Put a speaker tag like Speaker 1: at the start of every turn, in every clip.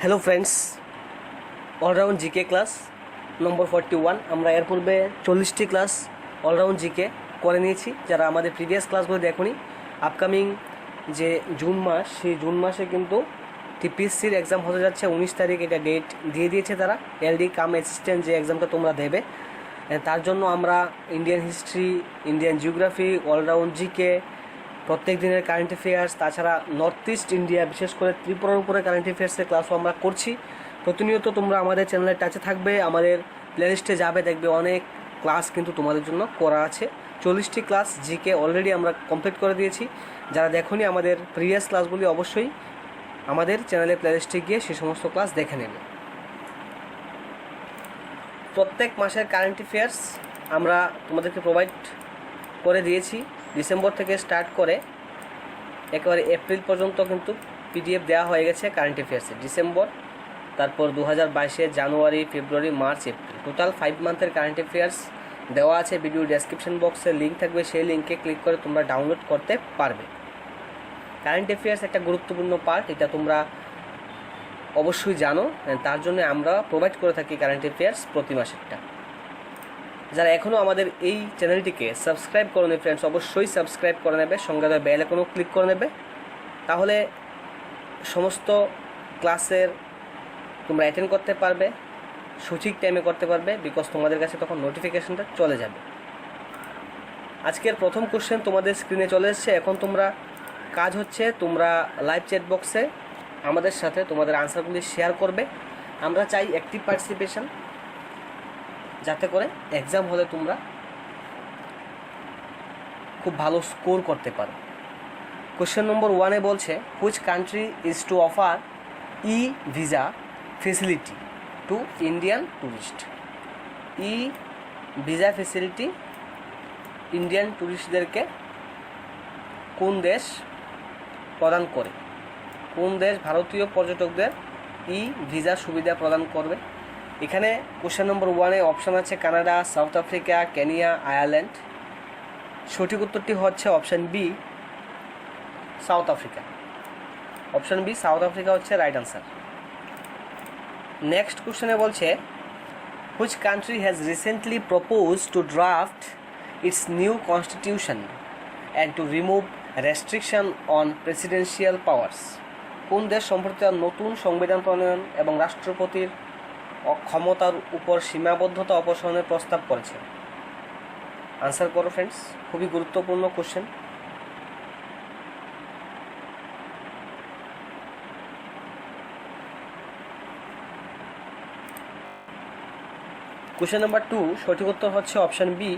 Speaker 1: Hello friends, all round GK class number 41। আমরা এর পূর্বে 40টি ক্লাস অলরাউন্ড জিকে করে নিয়েছি। যারা আমাদের প্রিভিয়াস ক্লাসগুলো দেখুনি, আপকামিং যে জুন মাস, সেই জুন মাসে কিন্তু টিপিএসসির এক্সাম হতে যাচ্ছে 19 তারিখ। এটা ডেট দিয়ে দিয়েছে তারা। এলডি কাম অ্যাসিস্ট্যান্ট যে এক্সামটা তোমরা দেবে, তার জন্য আমরা Indian history, Indian geography, all round GK, প্রত্যেক দিনের কারেন্ট অ্যাফেয়ার্স, তাছাড়া নর্থ ইস্ট ইন্ডিয়া, বিশেষ করে ত্রিপুরার উপরে কারেন্ট অ্যাফেয়ার্সের ক্লাসও আমরা করছি। প্রতিনিয়ত তোমরা আমাদের চ্যানেলের টাচে থাকবে, আমাদের প্লেলিস্টে যাবে, দেখবে অনেক ক্লাস কিন্তু তোমাদের জন্য করা আছে। 40টি ক্লাস জিকে অলরেডি আমরা কমপ্লিট করে দিয়েছি। যারা দেখোনি আমাদের প্রিভিয়াস ক্লাসগুলি, অবশ্যই আমাদের চ্যানেলের প্লেলিস্টে গিয়ে সে সমস্ত ক্লাস দেখে নেবে। প্রত্যেক মাসের কারেন্ট অ্যাফেয়ার্স আমরা তোমাদেরকে প্রোভাইড করে দিয়েছি। ডিসেম্বর থেকে স্টার্ট করে একেবারে এপ্রিল পর্যন্ত কিন্তু পিডিএফ দেওয়া হয়ে গেছে কারেন্ট অ্যাফেয়ার্সের। ডিসেম্বর, তারপর 2022 January, February, March, April, total 5 মান্থের কারেন্ট অ্যাফেয়ার্স দেওয়া আছে। ভিডিও ডেসক্রিপশন বক্সে লিঙ্ক থাকবে, সেই লিঙ্কে ক্লিক করে তোমরা ডাউনলোড করতে পারবে। কারেন্ট অ্যাফেয়ার্স একটা গুরুত্বপূর্ণ পার্ট, এটা তোমরা অবশ্যই জানো। তার জন্য আমরা প্রোভাইড করে থাকি কারেন্ট অ্যাফেয়ার্স প্রতি মাসেরটা। যারা এখনও আমাদের এই চ্যানেলটিকে সাবস্ক্রাইব করে নেবে ফ্রেন্ডস, অবশ্যই সাবস্ক্রাইব করে নেবে, সঙ্গে বেল আইকনও ক্লিক করে নেবে। তাহলে সমস্ত ক্লাসের তোমরা অ্যাটেন্ড করতে পারবে, সঠিক টাইমে করতে পারবে, বিকজ তোমাদের কাছে তখন নোটিফিকেশনটা চলে যাবে। আজকের প্রথম কোশ্চেন তোমাদের স্ক্রিনে চলে এসেছে। এখন তোমরা কাজ হচ্ছে, তোমরা লাইভ চ্যাট বক্সে আমাদের সাথে তোমাদের আনসারগুলি শেয়ার করবে। আমরা চাই অ্যাক্টিভ পার্টিসিপেশন, যাতে করে এক্সাম হলে তোমরা খুব ভালো স্কোর করতে পারো। কোশ্চেন নম্বর 1-এ বলছে, which country is to offer e visa facility to Indian tourist? E visa facility Indian ট্যুরিস্টদেরকে কোন দেশ প্রদান করে? কোন দেশ ভারতীয় পর্যটকদের ই ভিসা সুবিধা প্রদান করবে? এখানে কোশ্চেন নম্বর 1-এ অপশান আছে Canada, South Africa, Kenya, Ireland. সঠিক উত্তরটি হচ্ছে option B, South Africa. Option B, South Africa হচ্ছে রাইট আনসার। নেক্সট কোশ্চেনে বলছে, which country has recently propose to draft its new constitution and to remove restriction on presidential powers? কোন দেশ সম্প্রতি নতুন সংবিধান প্রণয়ন এবং রাষ্ট্রপতির ক্ষমতার উপর সীমাবদ্ধতা অপসারণের প্রস্তাব করেছে? আনসার করো ফ্রেন্ডস, খুবই গুরুত্বপূর্ণ কোশ্চেন। কোশ্চেন নাম্বার 2, সঠিক উত্তর হচ্ছে option B,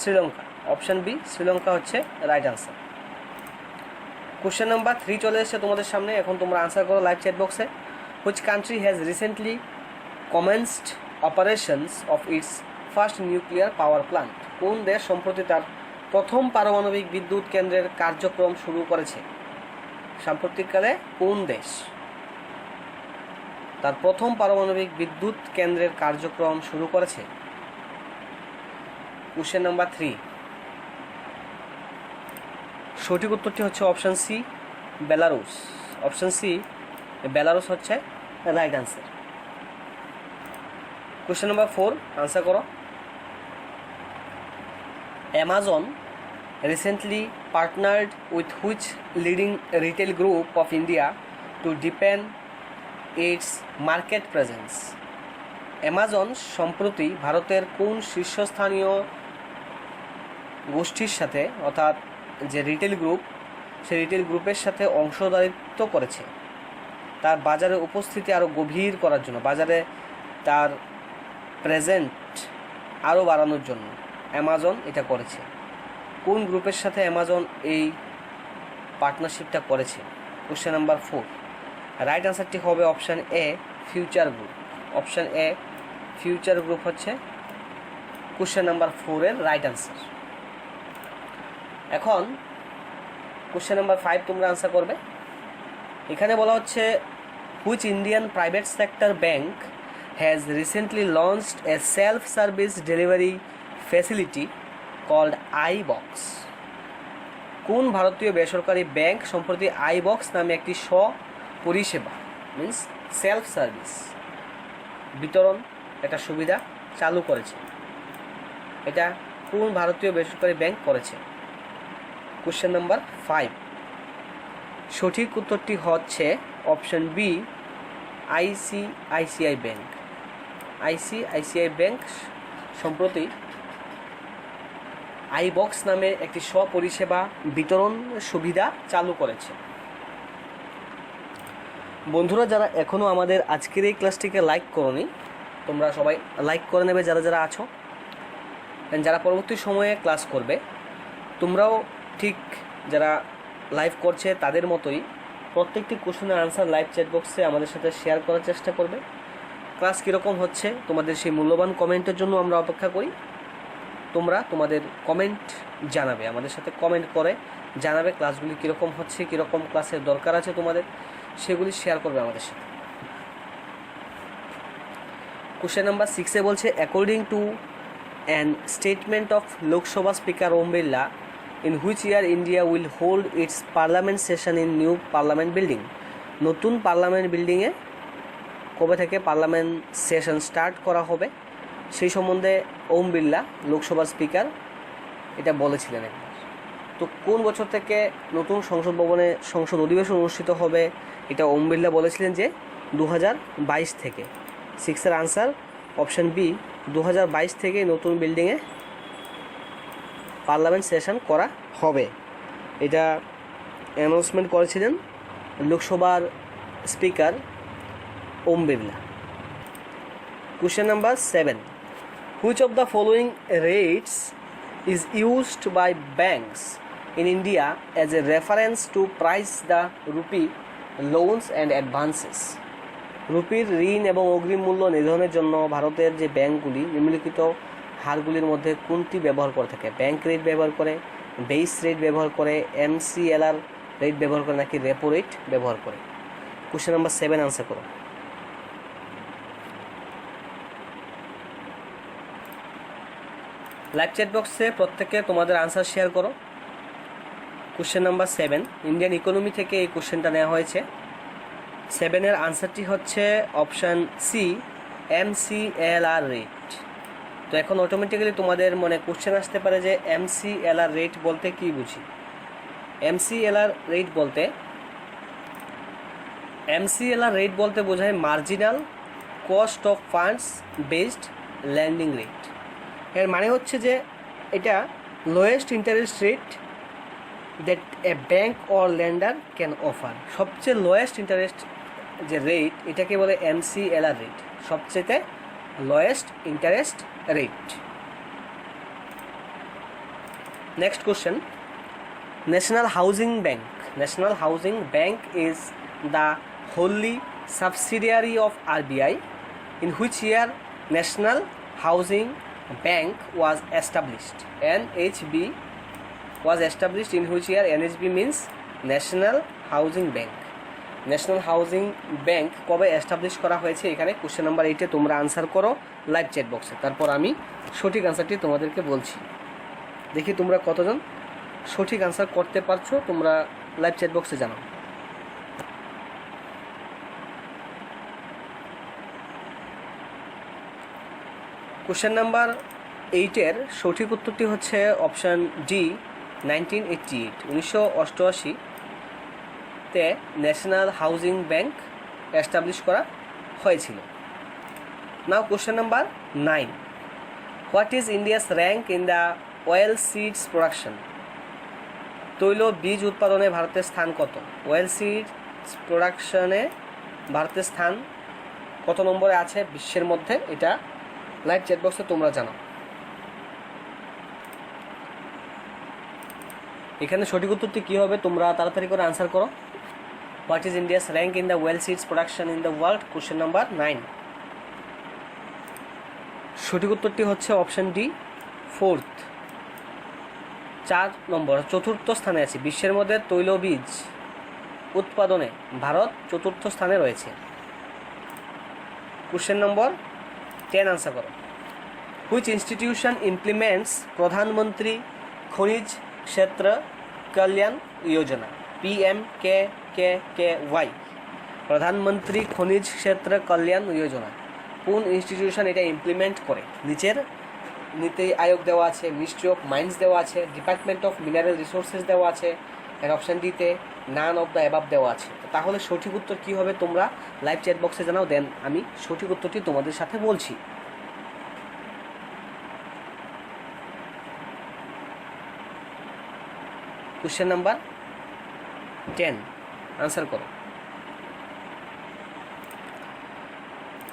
Speaker 1: Sri Lanka. Option B, Sri Lanka হচ্ছে রাইট আনসার। কোশ্চেন নাম্বার 3 চলে এসেছে তোমাদের সামনে। এখন তোমরা আনসার করো লাইভ চ্যাট বক্সে। Which country has recently commenced operations of its first nuclear power plant? কোন দেশ সম্প্রতি তার প্রথম পারমাণবিক বিদ্যুৎ কেন্দ্রের কার্যক্রম শুরু করেছে? সাম্প্রতিককালে কোন দেশ তার প্রথম পারমাণবিক বিদ্যুৎ কেন্দ্রের কার্যক্রম শুরু করেছে? কোশ্চেন নাম্বার 3, সঠিক উত্তরটি হচ্ছে option C, Belarus. Option C, Belarus হচ্ছে right answer. Question number 4, answer করো। Amazon recently partnered with which leading retail group of India to deepen its market presence? Amazon সম্প্রতি ভারতের কোন শীর্ষস্থানীয় গোষ্ঠীর সাথে, অর্থাৎ যে রিটেল গ্রুপ, সেই রিটেল গ্রুপের সাথে অংশীদারিত্ব করেছে তার বাজারে উপস্থিতি আরও গভীর করার জন্য, বাজারে তার প্রেজেন্ট আরও বাড়ানোর জন্য অ্যামাজন এটা করেছে? কোন গ্রুপের সাথে অ্যামাজন এই পার্টনারশিপটা করেছে? কোশ্চেন নাম্বার 4, রাইট আনসারটি হবে option A, Future Group. Option A, Future Group হচ্ছে কোশ্চেন নাম্বার 4-এর রাইট আনসার। এখন কোশ্চেন নাম্বার 5 তোমরা আনসার করবে। এখানে বলা হচ্ছে, which Indian private sector bank has recently launched a self service delivery facility called iBox? কোন ভারতীয় বেসরকারি ব্যাংক সম্প্রতি আইবক্স নামে একটি পরিষেবা মিন্স সেলফ সার্ভিস, বিতরণ একটা সুবিধা চালু করেছে। এটা কোন ভারতীয় বেসরকারি ব্যাংক করেছে? কোশ্চেন নাম্বার 5, সঠিক উত্তরটি হচ্ছে option B, ICICI bank. ICICI bank সম্প্রতি আইবক্স নামে একটি স্বপরিষেবা বিতরণ সুবিধা চালু করেছে। বন্ধুরা, যারা এখনও আমাদের আজকের এই ক্লাসটিকে লাইক করোনি, তোমরা সবাই লাইক করে নেবে যারা যারা আছো। যারা পরবর্তী সময়ে ক্লাস করবে, তোমরাও ঠিক যারা লাইভ করছে তাদের মতোই প্রত্যেকটি কোশ্চেনের আনসার লাইভ চ্যাট বক্সে আমাদের সাথে শেয়ার করার চেষ্টা করবে। ক্লাস কীরকম হচ্ছে তোমাদের সেই মূল্যবান কমেন্টের জন্য আমরা অপেক্ষা করি। তোমরা তোমাদের কমেন্ট জানাবে, আমাদের সাথে কমেন্ট করে জানাবে ক্লাসগুলি কীরকম হচ্ছে, কীরকম ক্লাসের দরকার আছে তোমাদের, সেগুলি শেয়ার করবে আমাদের সাথে। কোশ্চেন নাম্বার 6 বলছে, according to an statement of Lok Sabha speaker Om Birla, in which year India will hold its parliament session in new parliament building? নতুন পার্লামেন্ট বিল্ডিংয়ে কবে থেকে পার্লামেন্ট সেশন স্টার্ট করা হবে সেই সম্বন্ধে ওম বিড়লা লোকসভার স্পিকার এটা বলেছিলেন একবার। তো কোন বছর থেকে নতুন সংসদ ভবনে সংসদ অধিবেশন অনুষ্ঠিত হবে এটা ওম বিড়লা বলেছিলেন যে 2022 থেকে। 6 আনসার অপশন বি, 2022 থেকে নতুন বিল্ডিংয়ে পার্লামেন্ট সেশন করা হবে। এটা অ্যানাউন্সমেন্ট করেছিলেন লোকসভার speaker Om Birla. Question number 7, which of the following rates is used by banks in India as a reference to price the rupee loans and advances? রুপির ঋণ এবং অগ্রিম মূল্য নির্ধারণের জন্য ভারতের যে ব্যাংকগুলি নিম্নলিখিত হারগুলির মধ্যে কোনটি ব্যবহার করে থাকে? ব্যাংক রেট ব্যবহার করে, বেস রেট ব্যবহার করে, MCLR রেট ব্যবহার করে, নাকি রেপো রেট ব্যবহার করে? কোশ্চেন নাম্বার 7 আনসার করো। লাইভ চ্যাট বক্সে প্রত্যেকে তোমাদের আনসার শেয়ার করো। কোশ্চেন নাম্বার 7, ইন্ডিয়ান ইকোনমি থেকে এই কোশ্চেনটা নেওয়া হয়েছে। 7 আনসারটি হচ্ছে অপশান সি, MCLR রেট। তো এখন অটোমেটিক্যালি তোমাদের মনে কোশ্চেন আসতে পারে যে MCLR রেট বলতে কি বুঝি? MCLR রেট বলতে বোঝায় marginal cost of funds based lending rate. এর মানে হচ্ছে যে এটা lowest interest rate that a bank or lender can offer. সবচেয়ে লোয়েস্ট ইন্টারেস্ট যে রেট এটাকে বলে MCLR রেট, সবচেয়ে lowest interest rate. Next question, National Housing Bank is the wholly subsidiary of RBI. In which year National Housing Bank was established? NHB was established in which year? NHB means National Housing Bank. National housing bank কবে establish করা হয়েছে? এখানে question number 8 তোমরা answer করো live chat বক্সে। তারপর আমি সঠিক আনসারটি তোমাদেরকে বলছি। দেখি তোমরা কতজন সঠিক আনসার করতে পারছো, তোমরা লাইভ চ্যাট বক্সে জানাও। কোশ্চেন নাম্বার 8 সঠিক উত্তরটি হচ্ছে অপশান ডি, 1988। 1988 তে ন্যাশনাল হাউজিং ব্যাংক এস্টাবলিশ করা হয়েছিল। Now question number 9, what is India's rank in the oil seeds production? তৈল বীজ উৎপাদনে ভারতের স্থান কত? অয়েল সিডস প্রোডাকশনে ভারতের স্থান কত নম্বরে আছে বিশ্বের মধ্যে? এটা লাইভ চ্যাট বক্সে তোমরা জানাও। এখানে সঠিক উত্তরটি কী হবে তোমরা তাড়াতাড়ি করে আনসার করো। What is India's rank in the well seeds production in the world? Question number 9। সঠিক উত্তরটি হচ্ছে অপশান ডি, 4th, 4 নম্বর, 4র্থ স্থানে আছে। বিশ্বের মধ্যে তৈলবীজ উৎপাদনে ভারত 4র্থ স্থানে রয়েছে। কোশ্চেন নম্বর 10 আনসার করো। হুইচ ইনস্টিটিউশন ইমপ্লিমেন্টস প্রধানমন্ত্রী খনিজ ক্ষেত্র কল্যাণ যোজনা? PMKKY। প্রধানমন্ত্রী খনিজ ক্ষেত্র কল্যাণ যোজনা কোন ইনস্টিটিউশন এটা ইমপ্লিমেন্ট করে? নিচের নীতি আয়োগ দেওয়া আছে, মিনিস্ট্রি অফ মাইন্স দেওয়া আছে, ডিপার্টমেন্ট অফ মিনারেল রিসোর্সেস দেওয়া আছে, এর অপশান ডিতে নান অফ দ্য অ্যাবাভ দেওয়া আছে। তাহলে সঠিক উত্তর কী হবে তোমরা লাইভ চ্যাট বক্সে জানাও, দেন আমি সঠিক উত্তরটি তোমাদের সাথে বলছি। কোশ্চেন নাম্বার 10 আনসার করো।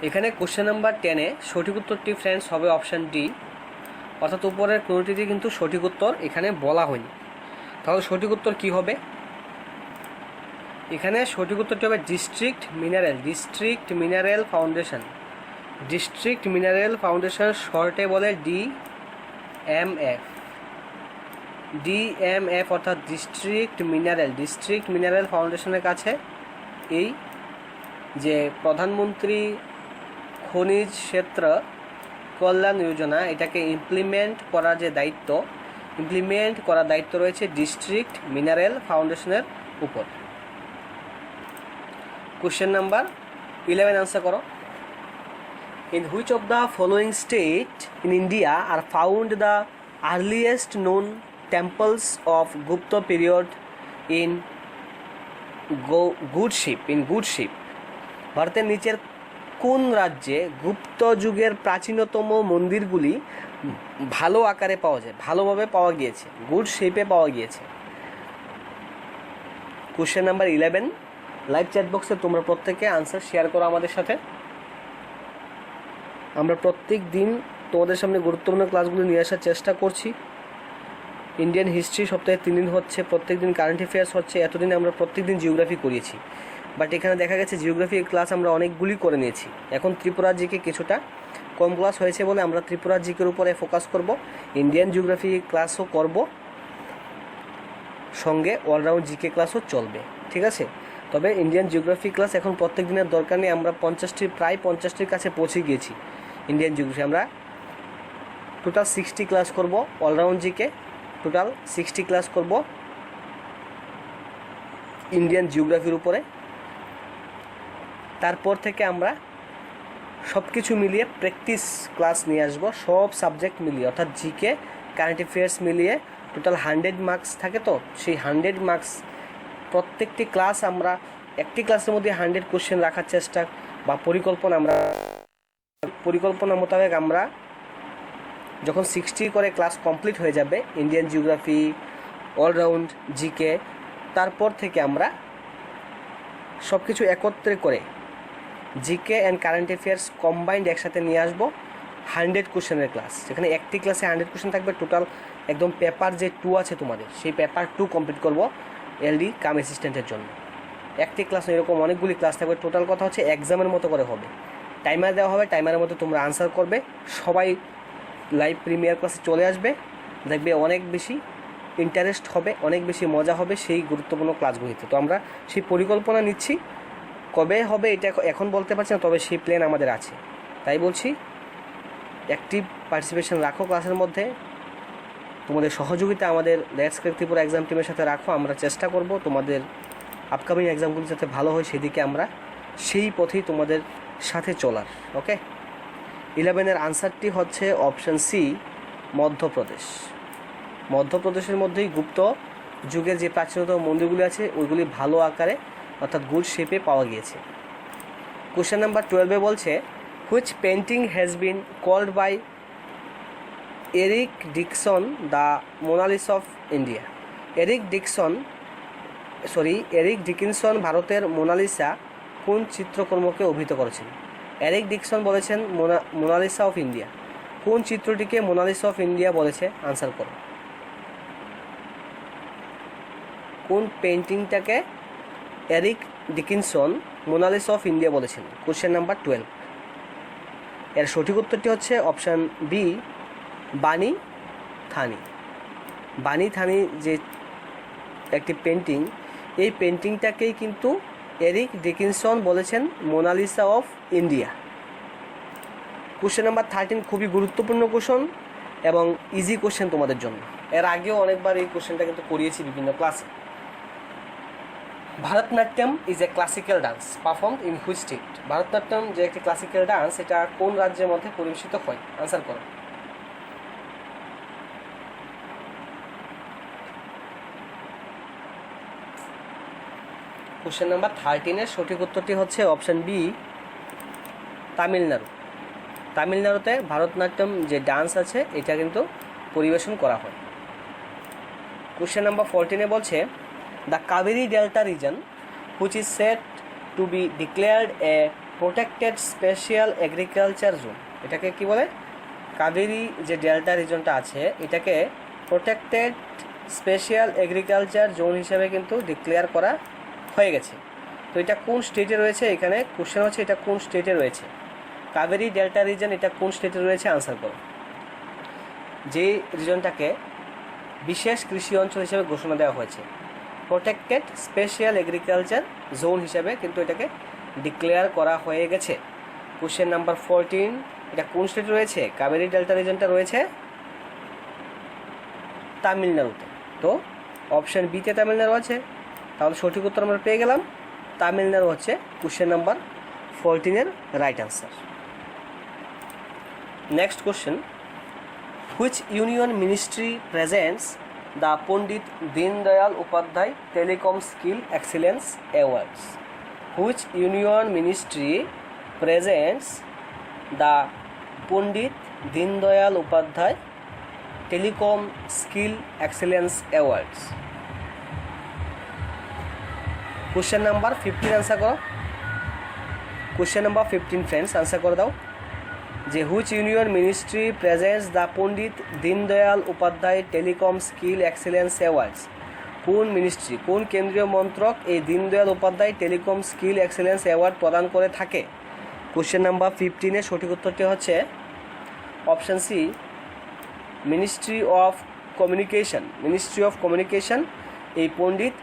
Speaker 1: এখানে কোশ্চেন নাম্বার 10-এ সঠিক উত্তরটি ফ্রেন্ডস হবে অপশান ডি, অর্থাৎ উপরের কোনোটিতে কিন্তু সঠিক উত্তর এখানে বলা হয়নি। তাহলে সঠিক উত্তর কী হবে? এখানে সঠিক উত্তরটি হবে district mineral foundation. District mineral foundation শর্টে বলে ডিএমএফ, অর্থাৎ ডিস্ট্রিক্ট মিনারেল ফাউন্ডেশনের কাছে এই যে প্রধানমন্ত্রী খনিজ ক্ষেত্র কল্যাণ যোজনা এটাকে ইমপ্লিমেন্ট করার দায়িত্ব রয়েছে ডিস্ট্রিক্ট মিনারেল ফাউন্ডেশনের উপর। কোশ্চেন নাম্বার 11 আনসার করো। In which of the following state in India are found the earliest known temples of Gupta period in good shape? ভারতের নিচের কোন রাজ্যে গুপ্ত যুগের প্রাচীনতম মন্দিরগুলি ভালো আকারে ভালোভাবে পাওয়া গিয়েছে, গুড শেপে পাওয়া গিয়েছে? কোশ্চেন নাম্বার 11 লাইভ চ্যাট বক্সে তোমরা প্রত্যেকে আনসার শেয়ার করো আমাদের সাথে। আমরা প্রত্যেক দিন তোমাদের সামনে গুরুত্বপূর্ণ ক্লাসগুলো নিয়ে আসার চেষ্টা করছি। ইন্ডিয়ান হিস্ট্রি সপ্তাহে 3 দিন হচ্ছে, প্রত্যেক দিন কারেন্ট অ্যাফেয়ার্স হচ্ছে। এতদিন আমরা প্রত্যেক দিন জিওগ্রাফি করিয়েছি, বাট এখানে দেখা গেছে জিওগ্রাফির ক্লাস আমরা অনেকগুলি করে নিয়েছি। এখন ত্রিপুরা জিকে কিছুটা কম ক্লাস হয়েছে বলে আমরা ত্রিপুরা জিকের উপরে ফোকাস করব। ইন্ডিয়ান জিওগ্রাফি ক্লাসও করব, সঙ্গে অলরাউন্ড জিকে ক্লাসও চলবে, ঠিক আছে? তবে ইন্ডিয়ান জিওগ্রাফি ক্লাস এখন প্রত্যেক দিনের দরকার নেই। আমরা প্রায় 50টির কাছে পৌঁছে গিয়েছি। ইন্ডিয়ান জিওগ্রাফি আমরা টোটাল 60 ক্লাস করব, অলরাউন্ড জিকে টোটাল 60 ক্লাস করব ইন্ডিয়ান জিওগ্রাফির উপরে। তারপর থেকে আমরা সব কিছু মিলিয়ে প্র্যাকটিস ক্লাস নিয়ে আসবো, সব সাবজেক্ট মিলিয়ে, অর্থাৎ জিকে কারেন্ট অ্যাফেয়ার্স মিলিয়ে টোটাল 100 মার্কস থাকে। তো সেই 100 মার্কস প্রত্যেকটি ক্লাস আমরা একটি ক্লাসের মধ্যে 100 কোশ্চেন রাখার চেষ্টা বা পরিকল্পনা মোতাবেক আমরা যখন 60 করে ক্লাস কমপ্লিট হয়ে যাবে ইন্ডিয়ান জিওগ্রাফি, অলরাউন্ড জিকে, তারপর থেকে আমরা সব কিছু একত্রে করে GK and current affairs combined একসাথে নিয়ে আসবো 100 কোশ্চেনের ক্লাস, যেখানে একটি ক্লাসে 100 কোশ্চেন থাকবে। টোটাল একদম পেপার যে 2 আছে তোমাদের, সেই পেপার 2 কমপ্লিট করবো এলডি কাম অ্যাসিস্ট্যান্টের জন্য। একটি ক্লাস এরকম অনেকগুলি ক্লাস থাকবে। টোটাল কথা হচ্ছে এক্সামের মতো করে হবে, টাইমার দেওয়া হবে, টাইমারের মতো তোমরা আনসার করবে। সবাই লাইভ প্রিমিয়ার ক্লাসে চলে আসবে, দেখবে অনেক বেশি ইন্টারেস্ট হবে, অনেক বেশি মজা হবে সেই গুরুত্বপূর্ণ ক্লাসগুলিতে। তো আমরা সেই পরিকল্পনা নিচ্ছি, কবে হবে এটা এখন বলতে পারছি না, তবে সেই প্ল্যান আমাদের আছে। তাই বলছি অ্যাক্টিভ পার্টিসিপেশন রাখো ক্লাসের মধ্যে, তোমাদের সহযোগিতা আমাদের লেটস ক্র্যাক ত্রিপুরা এক্সাম টিমের সাথে রাখো। আমরা চেষ্টা করব তোমাদের আপকামিং এক্সামগুলি যাতে ভালো হয়, সেদিকে আমরা সেই পথেই তোমাদের সাথে চলার। ওকে, 11-এর আনসারটি হচ্ছে অপশান সি, মধ্যপ্রদেশের মধ্যেই গুপ্ত যুগের যে প্রাচীনতম মন্দিরগুলি আছে ওইগুলি ভালো আকারে অর্থাৎ গুড শেপে পাওয়া গিয়েছে। কোশ্চেন নাম্বার 12-এ বলছে which painting has been called by Eric Dickson the Mona Lisa of India? Eric Dickinson ভারতের মোনালিসা কোন চিত্রকর্মকে অভিহিত করেছেন? এরিক ডিকসন বলেছেন মোনালিসা অফ ইন্ডিয়া। কোন চিত্রটিকে মোনালিসা অফ ইন্ডিয়া বলেছে? আনসার করো। কোন পেন্টিংটাকে Eric Dickinson Mona Lisa of India question? কোশ্চেন নাম্বার 12। এর সঠিক উত্তরটি হচ্ছে অপশান বি, বানি থানি যে একটি পেন্টিং, এই পেন্টিংটাকেই কিন্তু এরিক ডিকিনসন বলেছেন Mona Lisa of India. Question number 13 খুবই গুরুত্বপূর্ণ কোশ্চেন এবং ইজি কোশ্চেন তোমাদের জন্য। এর আগেও অনেকবার এই কোশ্চেনটা কিন্তু করিয়েছি বিভিন্ন ক্লাসে। Bharatanatyam is a classical dance performed in which state? Bharatanatyam যে একটি ক্লাসিক্যাল ডান্স, এটা কোন রাজ্যের মধ্যে পরিবেশিত হয়? আনসার করো। কোশ্চেন নাম্বার 13-এর সঠিক উত্তরটি হচ্ছে অপশান বি, তামিলনাড়ু। তামিলনাড়ুতে ভারতনাট্যম যে ডান্স আছে এটা কিন্তু পরিবেশন করা হয়। কোশ্চেন নাম্বার 14-এ বলছে the Kaveri delta region which is set to be declared a protected special agriculture zone. এটাকে কি বলে? কাবেরী যে ডেল্টা রিজনটা আছে এটাকে প্রোটেক্টেড স্পেশাল এগ্রিকালচার জোন হিসেবে কিন্তু ডিক্লেয়ার করা হয়ে গেছে। তো এটা কোন স্টেটে রয়েছে? এখানে কোশ্চেন হচ্ছে এটা কোন স্টেটে রয়েছে। কাবেরী ডেল্টা রিজন এটা কোন স্টেটে রয়েছে? আনসার করো। যে রিজনটাকে বিশেষ কৃষি অঞ্চল হিসেবে ঘোষণা দেওয়া হয়েছে, প্রোটেক্টেড স্পেশাল এগ্রিকালচার জোন হিসেবে কিন্তু এটাকে ডিক্লেয়ার করা হয়ে গেছে। কোশ্চেন নাম্বার 14, এটা কোন স্টেটে রয়েছে? কাবেরী ডেল্টা রিজনটা রয়েছে তামিলনাড়ুতে। তো অপশান বিতে তামিলনাড়ু আছে, তাহলে সঠিক উত্তর আমরা পেয়ে গেলাম। তামিলনাড়ু হচ্ছে কোশ্চেন নাম্বার 14-এর right answer. Next question, which union ministry presents the Pandit Deendayal Upadhyaya telecom skill excellence awards? Which union ministry presents the Pandit Deendayal Upadhyaya telecom skill excellence awards? Question number 15 answer করো। কোশ্চেন নাম্বার 15 ফ্রেন্ডস আনসার করে দাও যে which union ministry presents the Pandit Deendayal Upadhyaya telecom skill excellence awards? কোন ministry, কোন কেন্দ্রীয় মন্ত্রক এই Deendayal Upadhyaya telecom skill excellence award প্রদান করে থাকে? কোশ্চেন নাম্বার 15-এর সঠিক উত্তরটি হচ্ছে option C, ministry of communication. Ministry of communication এই Pandit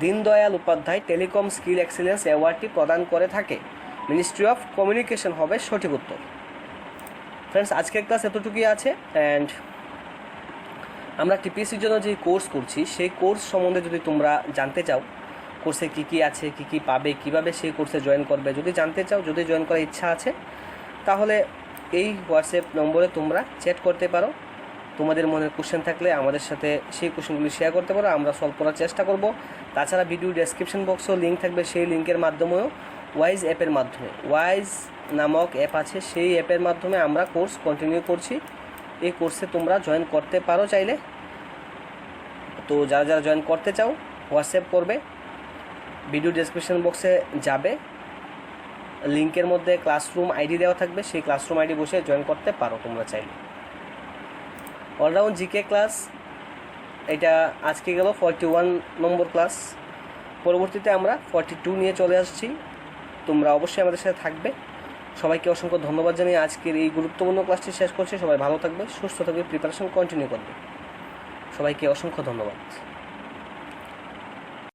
Speaker 1: Deendayal Upadhyaya telecom skill excellence অ্যাওয়ার্ডটি প্রদান করে থাকে। মিনিস্ট্রি অফ কমিউনিকেশন হবে সঠিক উত্তর। ফ্রেন্ডস, আজকের ক্লাস এতটুকুই আছে। অ্যান্ড আমরা টিপিএসসির জন্য যে কোর্স করছি সেই কোর্স সম্বন্ধে যদি তোমরা জানতে চাও, কোর্সে কী কী আছে, কী কী পাবে, কীভাবে সেই কোর্সে জয়েন করবে, যদি জানতে চাও, যদি জয়েন করার ইচ্ছা আছে, তাহলে এই হোয়াটসঅ্যাপ নম্বরে তোমরা চ্যাট করতে পারো। তোমাদের মনের কোশ্চেন থাকলে আমাদের সাথে সেই কোশ্চেনগুলি শেয়ার করতে পারো, আমরা সলভ করার চেষ্টা করব। তাছাড়া ভিডিও ডেসক্রিপশন বক্সেও লিঙ্ক থাকবে, সেই লিঙ্কের মাধ্যমেও ওয়াইজ অ্যাপের মাধ্যমে, ওয়াইজ নামক অ্যাপ আছে, সেই অ্যাপের মাধ্যমে আমরা কোর্স কন্টিনিউ করছি। এই কোর্সে তোমরা জয়েন করতে পারো চাইলে। তো যারা যারা জয়েন করতে চাও হোয়াটসঅ্যাপ করবে, ভিডিও ডেসক্রিপশন বক্সে যাবে, লিঙ্কের মধ্যে ক্লাসরুম আইডি দেওয়া থাকবে, সেই ক্লাসরুম আইডি বসে জয়েন করতে পারো তোমরা চাইলে। অলরাউন্ড জিকে ক্লাস এটা আজকে গেল 41 নম্বর ক্লাস। পরবর্তীতে আমরা 42 নিয়ে চলে আসছি। তোমরা অবশ্যই আমাদের সাথে থাকবে। সবাইকে অসংখ্য ধন্যবাদ জানিয়ে আজকের এই গুরুত্বপূর্ণ ক্লাসটি শেষ করছি। সবাই ভালো থাকবে, সুস্থ থাকবে, প্রিপারেশন কন্টিনিউ করবে। সবাইকে অসংখ্য ধন্যবাদ।